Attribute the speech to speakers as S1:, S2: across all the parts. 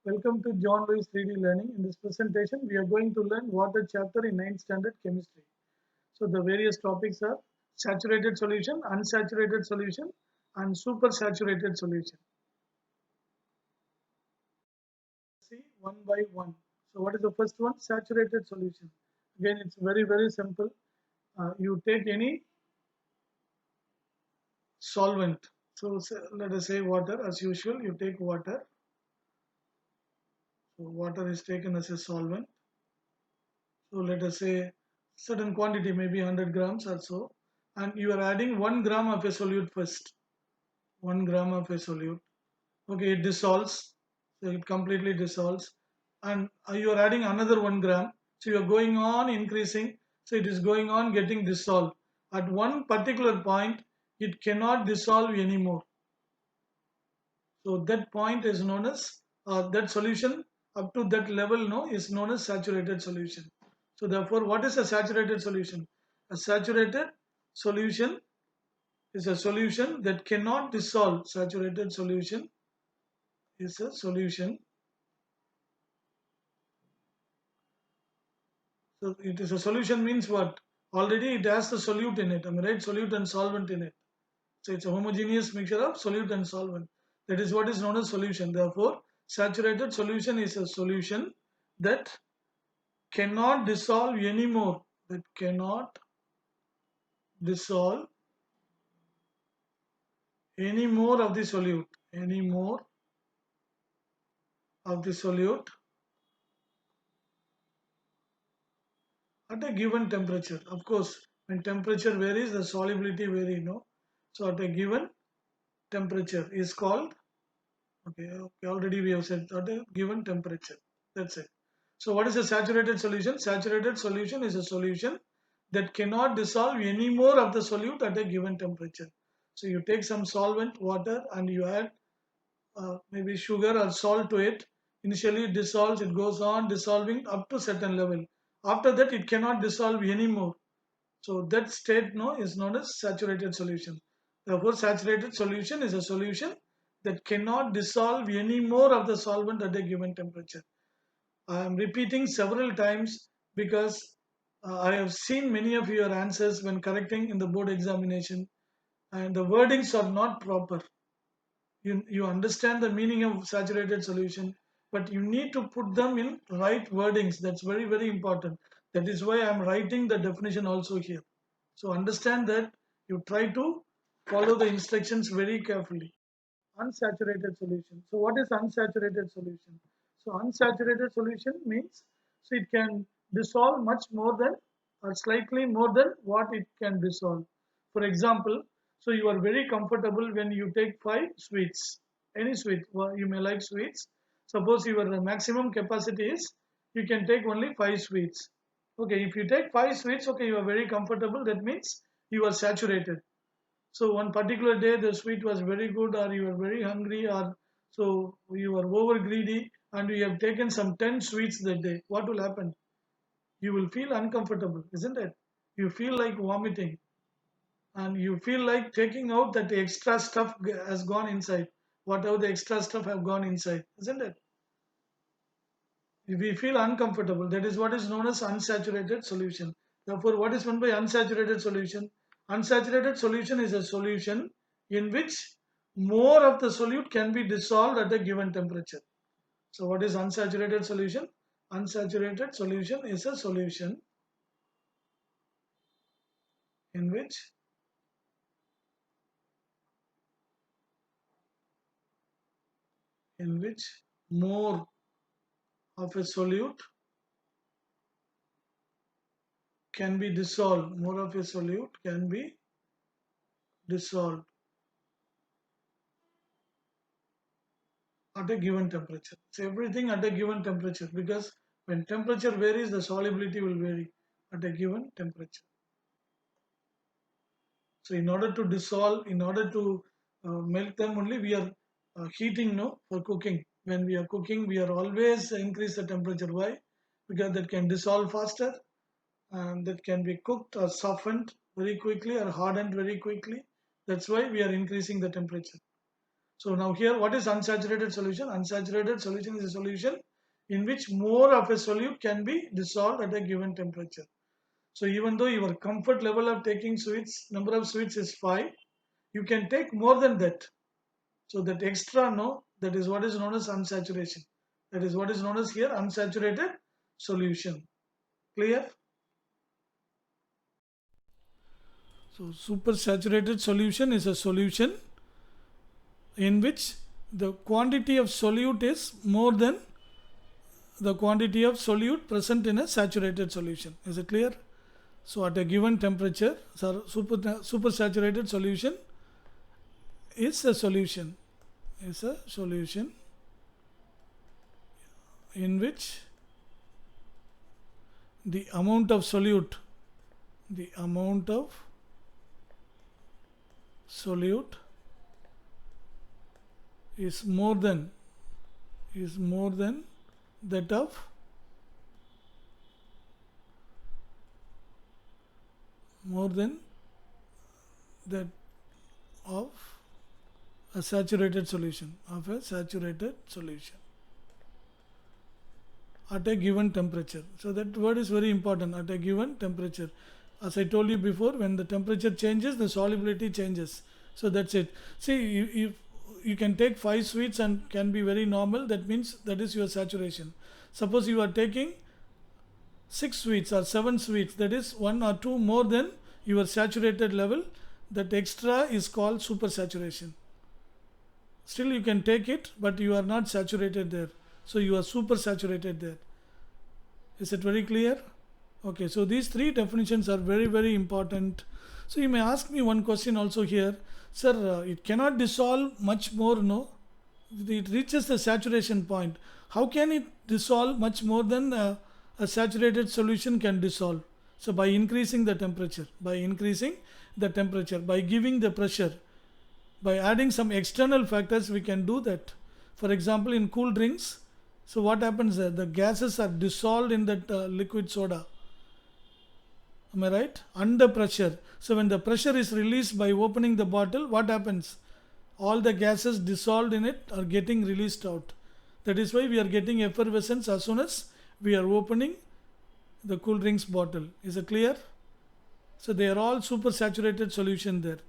S1: Welcome to John Lewis 3D Learning. In this presentation, we are going to learn water chapter in 9th standard chemistry. So the various topics are saturated solution, unsaturated solution, and supersaturated solution. See one by one. So what is the first one? Saturated solution. Again, it's very simple. You take any solvent. So let us say water. As usual, you take water. So water is taken as a solvent. So let us say certain quantity, maybe 100 grams or so, and you are adding 1 gram of a solute first. 1 gram of a solute. Okay, it dissolves. So it completely dissolves. And you are adding another 1 gram. So you are going on increasing. So it is going on getting dissolved. At one particular point, it cannot dissolve anymore. So that point is known as that solution up to that level is known as saturated solution. So therefore, what is a saturated solution? A saturated solution is a solution that cannot dissolve. Saturated solution is a solution. So it is a solution means what? Already it has the solute in it. I mean, right? Solute and solvent in it. So it's a homogeneous mixture of solute and solvent. That is what is known as solution. Therefore, saturated solution is a solution that cannot dissolve anymore. That cannot dissolve any more of the solute. Any more of the solute at a given temperature. Of course, when temperature varies, the solubility varies. No, so at a given temperature is called. Okay. Already we have said at a given temperature. That's it. So what is a saturated solution? Saturated solution is a solution that cannot dissolve any more of the solute at a given temperature. So you take some solvent, water, and you add maybe sugar or salt to it. Initially it dissolves, it goes on dissolving up to certain level. After that it cannot dissolve anymore. So that state is known as saturated solution. Therefore, saturated solution is a solution that cannot dissolve any more of the solvent at a given temperature. I am repeating several times because I have seen many of your answers when correcting in the board examination, and the wordings are not proper. You understand the meaning of saturated solution, but you need to put them in right wordings. That's very important. That is why I'm writing the definition also here. So understand that you try to follow the instructions very carefully. Unsaturated solution. So what is unsaturated solution? So unsaturated solution means so it can dissolve much more than or slightly more than what it can dissolve. For example, so you are very comfortable when you take 5 sweets, any sweet. Well, you may like sweets. Suppose your maximum capacity is you can take only 5 sweets. Okay, if you take 5 sweets, okay, you are very comfortable. That means you are saturated. So one particular day the sweet was very good, or you were very hungry, or so you were over greedy, and you have taken some 10 sweets that day. What will happen? You will feel uncomfortable, isn't it? You feel like vomiting, and you feel like taking out that extra stuff has gone inside. Whatever the extra stuff have gone inside, isn't it? We feel uncomfortable. That is what is known as unsaturated solution. Therefore, what is meant by unsaturated solution? Unsaturated solution is a solution in which more of the solute can be dissolved at a given temperature. So what is unsaturated solution? Unsaturated solution is a solution in which more of a solute can be dissolved. More of a solute can be dissolved at a given temperature. So everything at a given temperature, because when temperature varies, the solubility will vary at a given temperature. So in order to dissolve, in order to melt them only, we are heating for cooking. When we are cooking, we are always increase the temperature. Why? Because that can dissolve faster, and that can be cooked or softened very quickly or hardened very quickly. That's why we are increasing the temperature. So now here, what is unsaturated solution? Unsaturated solution is a solution in which more of a solute can be dissolved at a given temperature. So even though your comfort level of taking sweets, number of sweets is 5, you can take more than that. So that extra, no, that is what is known as unsaturation. That is what is known as here unsaturated solution. Clear? So supersaturated solution is a solution in which the quantity of solute is more than the quantity of solute present in a saturated solution. Is it clear? So at a given temperature, supersaturated solution is a solution in which the amount of solute is more than that of a saturated solution at a given temperature. So that word is very important, at a given temperature. As I told you before, when the temperature changes, the solubility changes. So that's it. See, if you can take 5 sweets and can be very normal, that means that is your saturation. Suppose you are taking 6 sweets or 7 sweets, that is 1 or 2 more than your saturated level, that extra is called supersaturation. Still you can take it, but you are not saturated there. So you are supersaturated there. Is it very clear? Okay, so these 3 definitions are very, very important. So you may ask me one question also here. Sir, it cannot dissolve much more, no? It reaches the saturation point. How can it dissolve much more than a saturated solution can dissolve? So by increasing the temperature, by giving the pressure, by adding some external factors, we can do that. For example, in cool drinks, so what happens there? The gases are dissolved in that liquid soda. Am I right? Under pressure. So when the pressure is released by opening the bottle, what happens? All the gases dissolved in it are getting released out. That is why we are getting effervescence as soon as we are opening the cool drinks bottle. Is it clear? So they are all supersaturated solution there.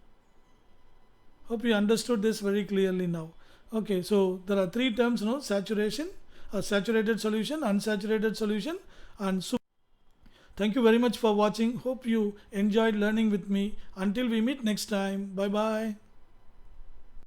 S1: Hope you understood this very clearly now. Okay, so there are 3 terms, no? Saturation, a saturated solution, unsaturated solution, and super. Thank you very much for watching. Hope you enjoyed learning with me. Until we meet next time. Bye bye.